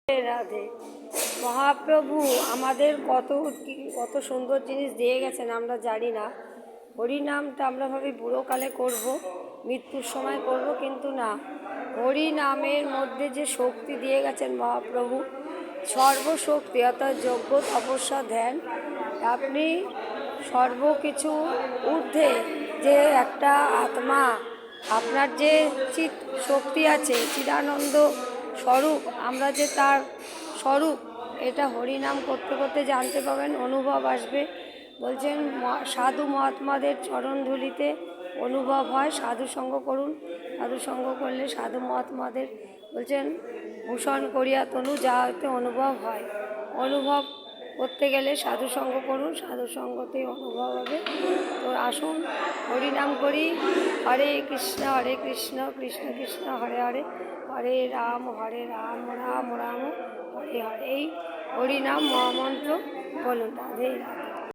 রাধে। মহাপ্রভু আমাদের কত কত সুন্দর জিনিস দিয়ে গেছেন আমরা জানি না। হরিনামটা আমরা ভাবি বুড়োকালে করব, মৃত্যুর সময় করব, কিন্তু না, হরিনামের মধ্যে যে শক্তি দিয়ে গেছেন মহাপ্রভু, সর্বশক্তি, অর্থাৎ যজ্ঞ, তপস্যা, ধ্যান, আপনি সর্বকিছু ঊর্ধ্বে যে একটা আত্মা, আপনার যে চিৎ শক্তি আছে, চিদানন্দ স্বরূপ, আমরা যে তার স্বরূপ, এটা হরিনাম করতে করতে জানতে পাবেন, অনুভব আসবে। বলছেন সাধু মহাত্মাদের চরণধুলিতে অনুভব হয়। সাধু সঙ্গ করুন, সাধু সঙ্গ করলে সাধু মহাত্মাদের বলছেন ভূষণ করিয়া তনু, যা হতে অনুভব হয়। অনুভব করতে গেলে সাধু সঙ্গ করুন, সাধু সঙ্গতে অনুভব হবে। তো আসুন হরিনাম করি। হরে কৃষ্ণ কৃষ্ণ কৃষ্ণ হরে হরে, হরে রাম রাম রাম হরে হরে। এই হরিনাম মহামন্ত্র বলুন। রাধে রাধে।